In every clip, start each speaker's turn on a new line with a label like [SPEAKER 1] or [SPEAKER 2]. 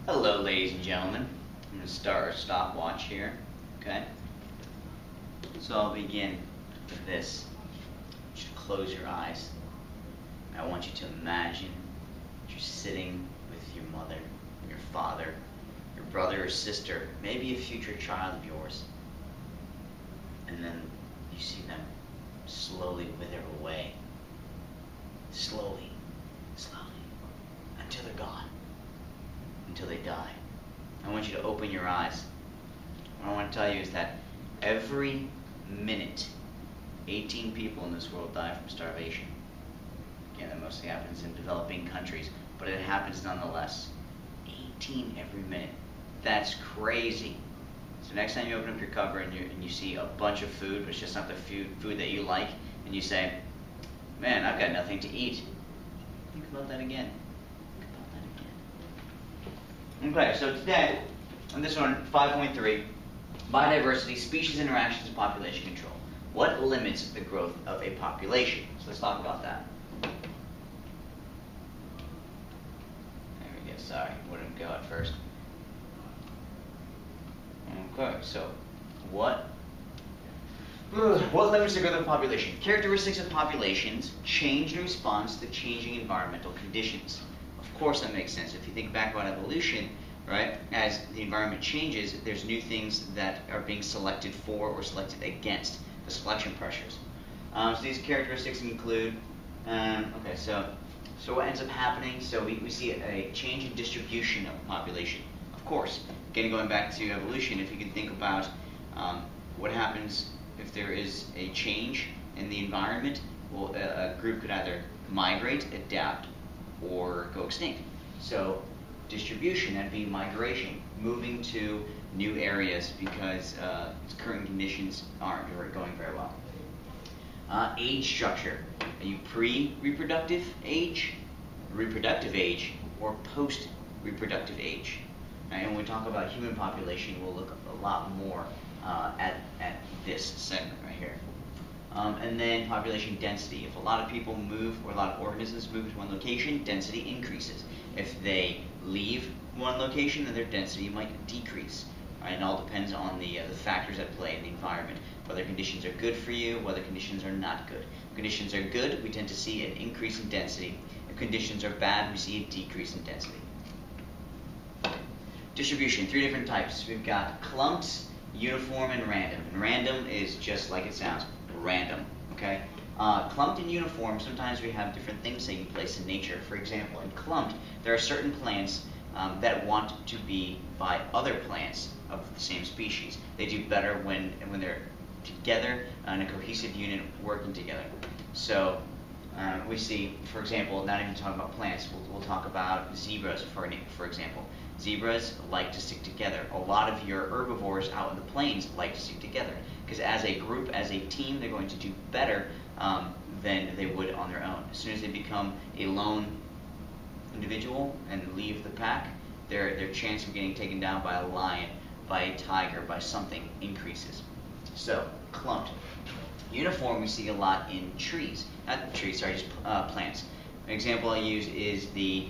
[SPEAKER 1] Hello, ladies and gentlemen. I'm going to start our stopwatch here, okay? So I'll begin with this. I want you to close your eyes. I want you to imagine that you're sitting with your mother, your father, your brother or sister, maybe a future child of yours. And then you see them slowly wither away. Slowly, until they're gone. Until they die. I want you to open your eyes. What I want to tell you is that every minute, 18 people in this world die from starvation. Again, that mostly happens in developing countries, but it happens nonetheless. 18 every minute. That's crazy. So next time you open up your cupboard and you see a bunch of food, but it's just not the food that you like, and you say, man, I've got nothing to eat. Think about that again. Okay, so today, on this one, 5.3, biodiversity, species interactions, and population control. What limits the growth of a population? So let's talk about that. There we go, sorry, wouldn't go at first. Okay, so what limits the growth of a population? Characteristics of populations change in response to changing environmental conditions. Of course that makes sense. If you think back about evolution, right, as the environment changes, there's new things that are being selected for or selected against the selection pressures. So these characteristics include, so what ends up happening? So we see a change in distribution of the population. Of course, again, going back to evolution, if you can think about what happens if there is a change in the environment, well, a group could either migrate, adapt, or go extinct. So distribution, that'd be migration, moving to new areas because current conditions aren't going very well. Age structure. Are you pre-reproductive age, reproductive age, or post-reproductive age? Right? And when we talk about human population, we'll look a lot more at this segment right here. And then population density. If a lot of people move, or a lot of organisms move to one location, density increases. If they leave one location, then their density might decrease. Right? It all depends on the factors at play in the environment. Whether conditions are good for you, whether conditions are not good. If conditions are good, we tend to see an increase in density. If conditions are bad, we see a decrease in density. Distribution, 3 different types. We've got clumps, uniform, and random. And random is just like it sounds. Random, okay? Clumped and uniform, sometimes we have different things taking place in nature. For example, in clumped, there are certain plants that want to be by other plants of the same species. They do better when they're together in a cohesive unit working together. So we see, for example, not even talking about plants, we'll talk about zebras, for example. Zebras like to stick together. A lot of your herbivores out in the plains like to stick together because as a group, as a team, they're going to do better than they would on their own. As soon as they become a lone individual and leave the pack, their chance of getting taken down by a lion, by a tiger, by something increases. So, clumped. Uniform we see a lot in trees. Not trees, sorry, just plants. An example I use is the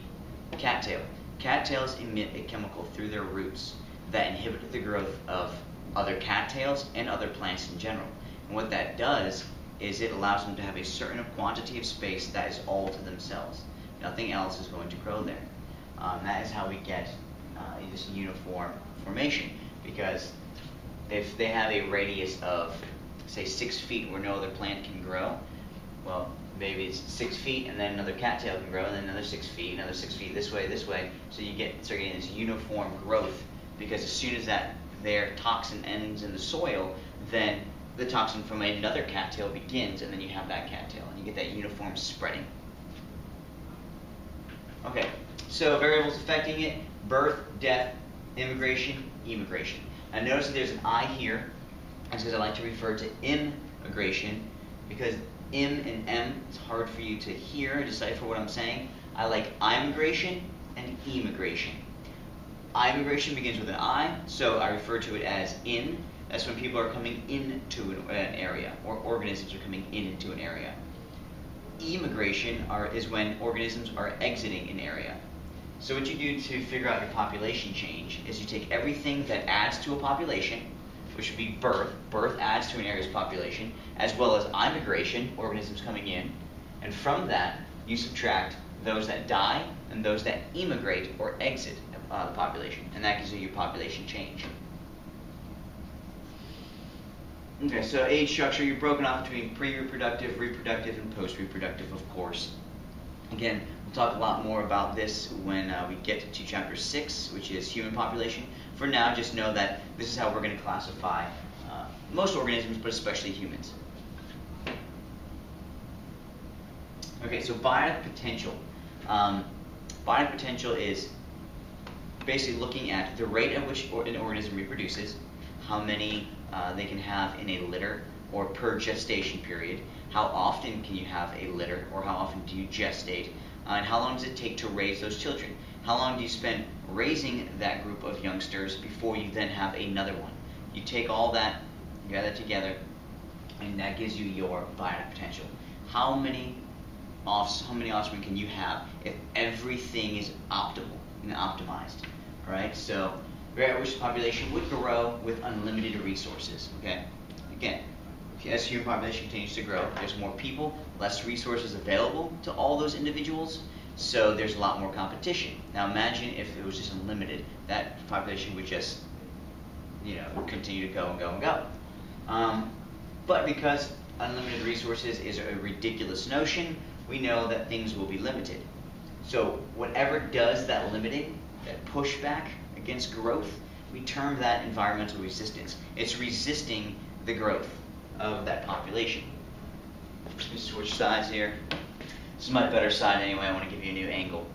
[SPEAKER 1] cattail. Cattails emit a chemical through their roots that inhibit the growth of other cattails and other plants in general. And what that does is it allows them to have a certain quantity of space that is all to themselves. Nothing else is going to grow there. That is how we get this uniform formation, because if they have a radius of, say, 6 feet where no other plant can grow, well, maybe it's 6 feet and then another cattail can grow, and then another 6 feet, another 6 feet this way, so you start getting this uniform growth, because as soon as their toxin ends in the soil, then the toxin from another cattail begins, and then you have that cattail, and you get that uniform spreading. Okay, so variables affecting it: birth, death, immigration, emigration. Now notice that there's an I here. That's because I like to refer to immigration, because im and m, it's hard for you to hear and decipher what I'm saying. I like immigration and emigration. Immigration begins with an I, so I refer to it as in. That's when people are coming into an area, or organisms are coming into an area. Emigration is when organisms are exiting an area. So what you do to figure out your population change is you take everything that adds to a population, which would be birth. Birth adds to an area's population, as well as immigration, organisms coming in. And from that, you subtract those that die and those that immigrate or exit the population. And that gives you your population change. Okay, so age structure, you're broken off between pre-reproductive, reproductive, and post-reproductive, of course. Again, we'll talk a lot more about this when we get to chapter 6, which is human population. For now, just know that this is how we're going to classify most organisms, but especially humans. Okay, so biotic potential. Biotic potential is basically looking at the rate at which an organism reproduces, how many they can have in a litter or per gestation period, how often can you have a litter or how often do you gestate, and how long does it take to raise those children? How long do you spend raising that group of youngsters before you then have another one? You take all that, you add that together, and that gives you your biotic potential. How many offspring can you have if everything is optimal and optimized? All right, so rate at which the population would grow with unlimited resources. Okay, again, as human population continues to grow, there's more people, less resources available to all those individuals, so there's a lot more competition. Now imagine if it was just unlimited, that population would just, continue to go and go and go. But because unlimited resources is a ridiculous notion, we know that things will be limited. So whatever does that limiting, that pushback against growth, we term that environmental resistance. It's resisting the growth of that population. Let me switch sides here. This is my better side anyway. I want to give you a new angle.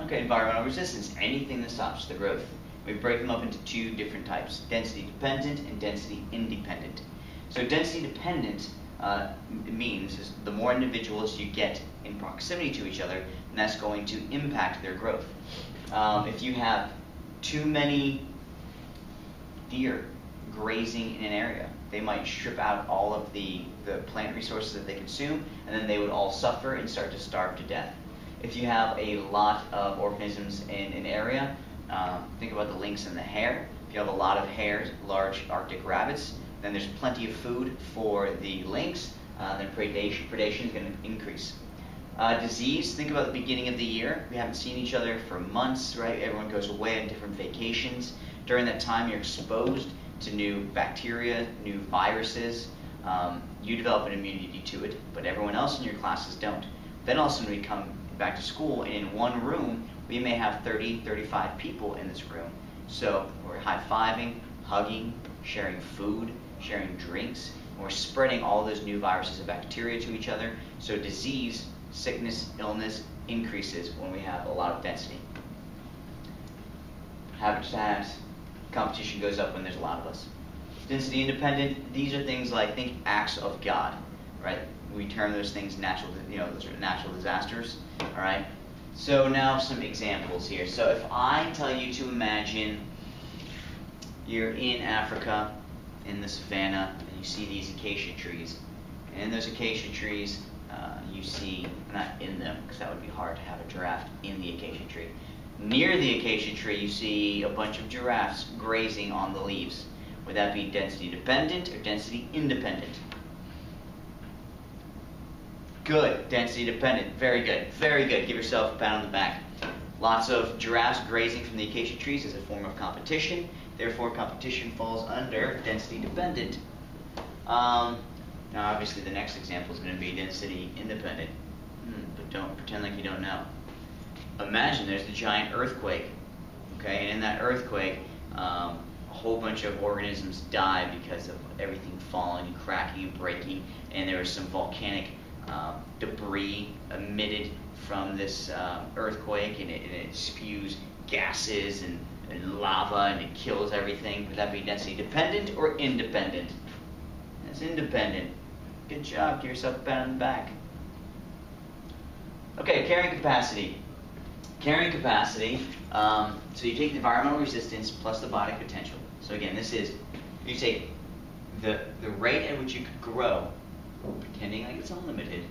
[SPEAKER 1] Okay, environmental resistance. Anything that stops the growth. We break them up into two different types: density dependent and density independent. So density dependent means is the more individuals you get in proximity to each other, and that's going to impact their growth. If you have too many deer grazing in an area, they might strip out all of the plant resources that they consume, and then they would all suffer and start to starve to death. If you have a lot of organisms in an area, think about the lynx and the hare. If you have a lot of hares, large Arctic rabbits, then there's plenty of food for the lynx, then predation is going to increase. Disease, think about the beginning of the year. We haven't seen each other for months, right? Everyone goes away on different vacations. During that time, you're exposed to new bacteria, new viruses. You develop an immunity to it, but everyone else in your classes don't. Then all of a sudden we come back to school, and in one room, we may have 30, 35 people in this room. So we're high-fiving, hugging, sharing food, sharing drinks. We're spreading all those new viruses and bacteria to each other. So disease, sickness, illness increases when we have a lot of density. Habitat, competition goes up when there's a lot of us. Density independent, these are things like, think acts of God, right? We term those things natural, those are natural disasters, all right? So now some examples here. So if I tell you to imagine you're in Africa, in the savannah, and you see these acacia trees. And in those acacia trees, you see, not in them, because that would be hard to have a giraffe in the acacia tree. Near the acacia tree, you see a bunch of giraffes grazing on the leaves. Would that be density dependent or density independent? Good, density dependent. Very good, very good. Give yourself a pat on the back. Lots of giraffes grazing from the acacia trees is a form of competition. Therefore, competition falls under density dependent. Now, obviously, the next example is going to be density independent. But don't pretend like you don't know. Imagine there's a giant earthquake, okay? And in that earthquake, a whole bunch of organisms die because of everything falling and cracking and breaking, and there was some volcanic debris emitted from this earthquake, and it spews gases and lava, and it kills everything. Would that be density dependent or independent? That's independent. Good job. Give yourself a pat on the back. Okay, carrying capacity. Carrying capacity, so you take the environmental resistance plus the biotic potential. So again, this is, you take the rate at which you could grow, pretending like it's unlimited,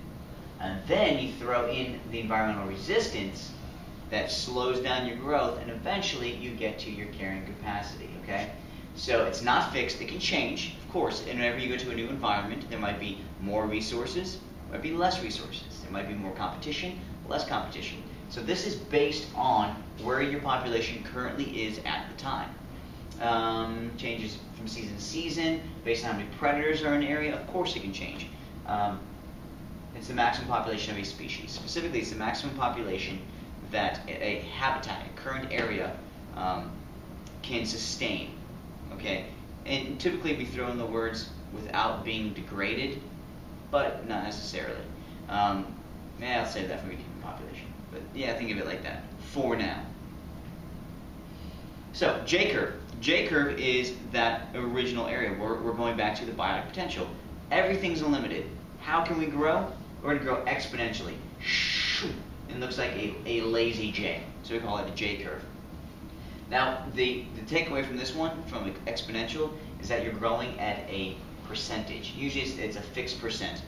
[SPEAKER 1] And then you throw in the environmental resistance that slows down your growth, and eventually you get to your carrying capacity, okay? So it's not fixed, it can change, of course. And whenever you go to a new environment, there might be more resources, there might be less resources. There might be more competition, less competition. So this is based on where your population currently is at the time. Changes from season to season, based on how many predators are in an area, of course it can change. It's the maximum population of a species. Specifically, it's the maximum population that a habitat, a current area, can sustain. Okay, and typically we throw in the words without being degraded, but not necessarily. I'll save that for human population. But yeah, think of it like that for now. So J-curve. J-curve is that original area. We're going back to the biotic potential. Everything's unlimited. How can we grow? We're going to grow exponentially. It looks like a lazy J. So we call it a J-curve. Now, the takeaway from this one, from exponential, is that you're growing at a percentage. Usually it's a fixed percent.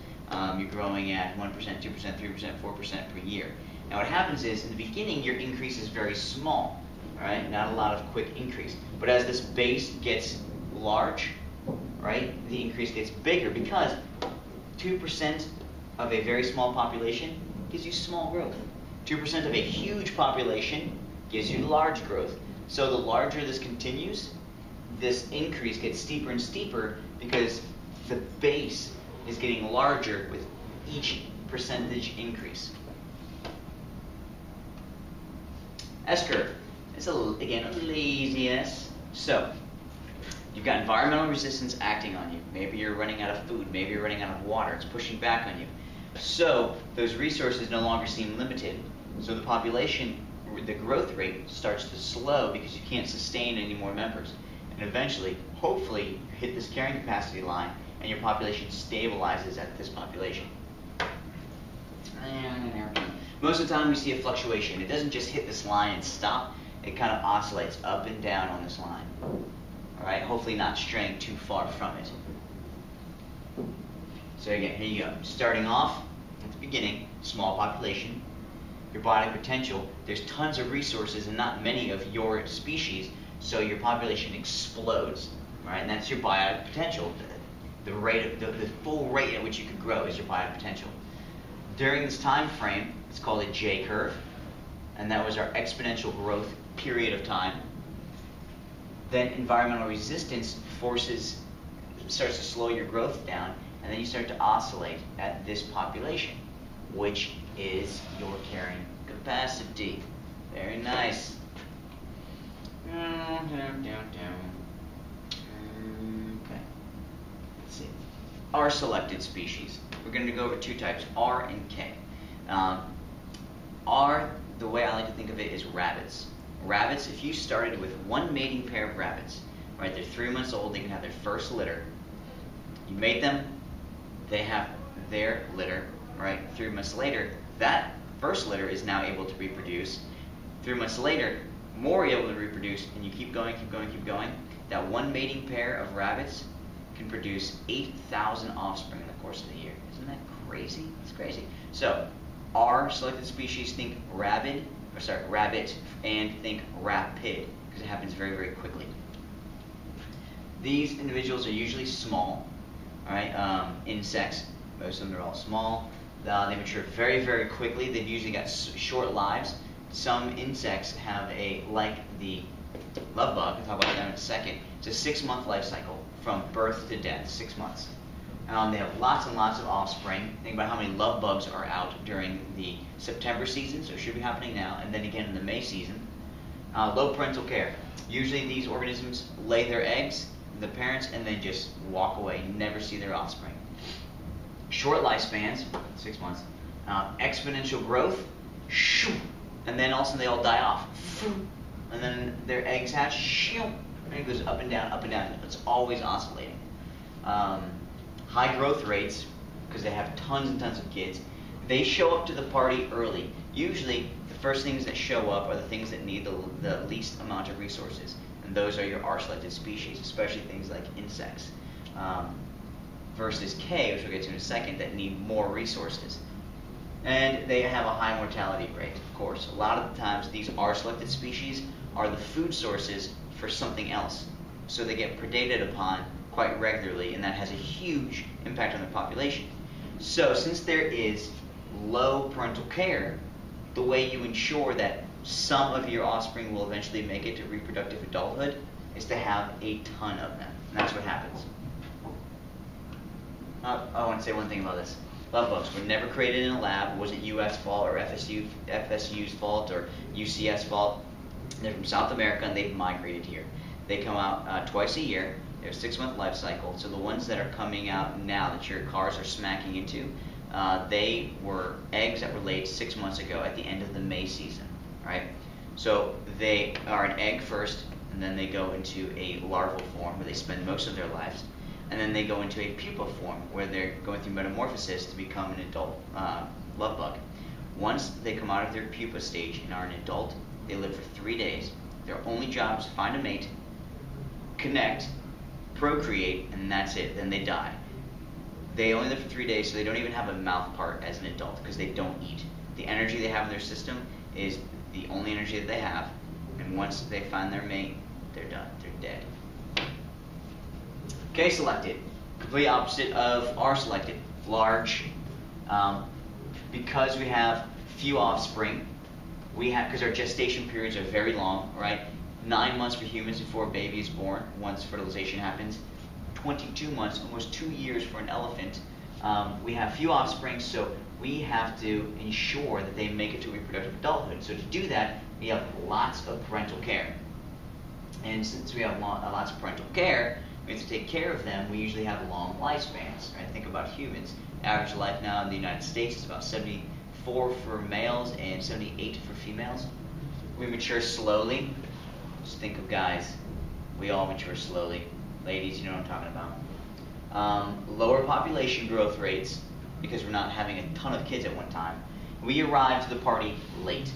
[SPEAKER 1] You're growing at 1%, 2%, 3%, 4% per year. Now what happens is, in the beginning, your increase is very small, right? Not a lot of quick increase. But as this base gets large, right, the increase gets bigger, because 2% of a very small population gives you small growth. 2% of a huge population gives you large growth. So the larger this continues, this increase gets steeper and steeper, because the base is getting larger with each percentage increase. S-curve. It's, again, a lazy S. So, you've got environmental resistance acting on you. Maybe you're running out of food. Maybe you're running out of water. It's pushing back on you. So, those resources no longer seem limited. So the population, the growth rate starts to slow because you can't sustain any more members. And eventually, hopefully, you hit this carrying capacity line and your population stabilizes at this population. Most of the time we see a fluctuation. It doesn't just hit this line and stop. It kind of oscillates up and down on this line. All right, hopefully not straying too far from it. So again, here you go. Starting off at the beginning, small population, your biotic potential. There's tons of resources and not many of your species, so your population explodes. Right, and that's your biotic potential. The rate of the full rate at which you could grow is your biotic potential. During this time frame, it's called a J-curve, and that was our exponential growth period of time. Then environmental resistance starts to slow your growth down, and then you start to oscillate at this population, which is your carrying capacity. Very nice. Okay. Let's see. R-selected species. We're going to go over two types, R and K. R, the way I like to think of it, is rabbits. Rabbits, if you started with one mating pair of rabbits, right, they're 3 months old, they can have their first litter. You mate them, they have their litter, right? 3 months later, that first litter is now able to reproduce. 3 months later, more able to reproduce, and you keep going, keep going, keep going. That one mating pair of rabbits can produce 8,000 offspring in the course of the year. Isn't that crazy? It's crazy. So, R selected species, think rabbit, and think rapid, because it happens very, very quickly. These individuals are usually small, all right? Insects, most of them are all small. They mature very, very quickly. They've usually got short lives. Some insects have like the love bug, I'll talk about that in a second, it's a 6-month life cycle from birth to death, 6 months. They have lots and lots of offspring. Think about how many love bugs are out during the September season, so it should be happening now, and then again in the May season. Low parental care. Usually these organisms lay their eggs, the parents, and then just walk away, never see their offspring. Short lifespans, 6 months. Exponential growth, and then all of a sudden they all die off. And then their eggs hatch, and it goes up and down, up and down. It's always oscillating. High growth rates, because they have tons and tons of kids. They show up to the party early. Usually, the first things that show up are the things that need the least amount of resources. And those are your R-selected species, especially things like insects. Versus K, which we'll get to in a second, that need more resources. And they have a high mortality rate, of course. A lot of the times, these R-selected species are the food sources for something else. So they get predated upon quite regularly, and that has a huge impact on their population. So since there is low parental care, the way you ensure that some of your offspring will eventually make it to reproductive adulthood is to have a ton of them. And that's what happens. I want to say one thing about this. Love bugs were never created in a lab. It wasn't UF's fault or FSU's fault or UCS fault. They're from South America and they've migrated here. They come out twice a year. They have a 6-month life cycle. So the ones that are coming out now that your cars are smacking into, they were eggs that were laid 6 months ago at the end of the May season, right? So they are an egg first, and then they go into a larval form where they spend most of their lives. And then they go into a pupa form where they're going through metamorphosis to become an adult love bug. Once they come out of their pupa stage and are an adult, they live for 3 days. Their only job is to find a mate, connect, procreate, and that's it. Then they die. They only live for 3 days, so they don't even have a mouth part as an adult because they don't eat. The energy they have in their system is the only energy that they have, and once they find their mate, they're done. They're dead. K-selected, complete opposite of R-selected, large. Because we have few offspring, because our gestation periods are very long, right? 9 months for humans before a baby is born, once fertilization happens. 22 months, almost 2 years for an elephant. We have few offspring, so we have to ensure that they make it to reproductive adulthood. So to do that, we have lots of parental care. And since we have lots of parental care, we have to take care of them. We usually have long lifespans. Right? Think about humans. Average life now in the United States is about 74 for males and 78 for females. We mature slowly. Just think of guys. We all mature slowly. Ladies, you know what I'm talking about. Lower population growth rates because we're not having a ton of kids at one time. We arrive to the party late.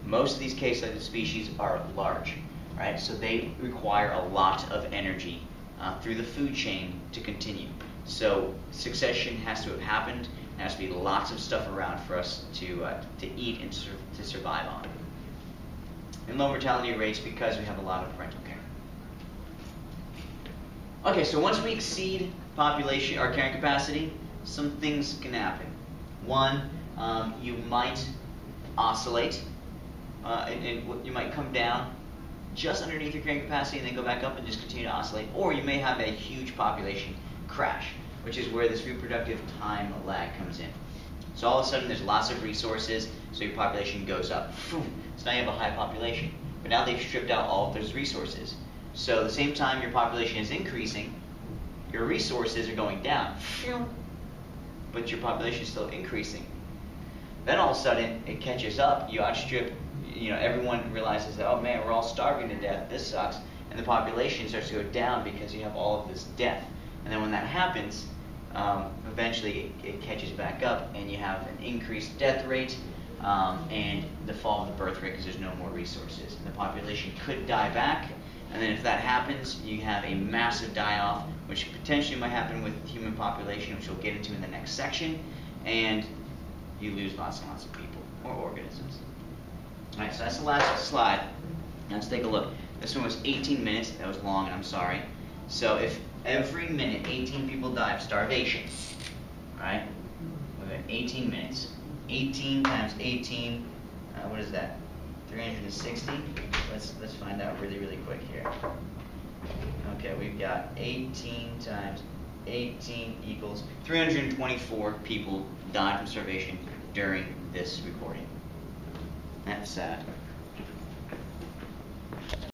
[SPEAKER 1] Most of these K-selected species are large, right? So they require a lot of energy through the food chain to continue. So succession has to have happened. There has to be lots of stuff around for us to eat and to survive on. And low mortality rates because we have a lot of parental care. Okay, so once we exceed population or carrying capacity, some things can happen. One, you might oscillate, and you might come down just underneath your carrying capacity and then go back up and just continue to oscillate. Or you may have a huge population crash, which is where this reproductive time lag comes in. So all of a sudden there's lots of resources, so your population goes up. So now you have a high population, but now they've stripped out all of those resources. So at the same time your population is increasing, your resources are going down, but your population is still increasing. Then all of a sudden it catches up, you outstrip, everyone realizes that, oh man, we're all starving to death, this sucks, and the population starts to go down because you have all of this death. And then when that happens, eventually it catches back up and you have an increased death rate and the fall of the birth rate because there's no more resources. And the population could die back, and then if that happens, you have a massive die-off, which potentially might happen with the human population, which we'll get into in the next section, and you lose lots and lots of people or organisms. All right, so that's the last slide. Now let's take a look. This one was 18 minutes. That was long, and I'm sorry. So if every minute 18 people die of starvation, right? We've got 18 minutes. 18 times 18, what is that? 360? Let's find out really, really quick here. Okay, we've got 18 times 18 equals 324 people died from starvation during this recording. That's sad.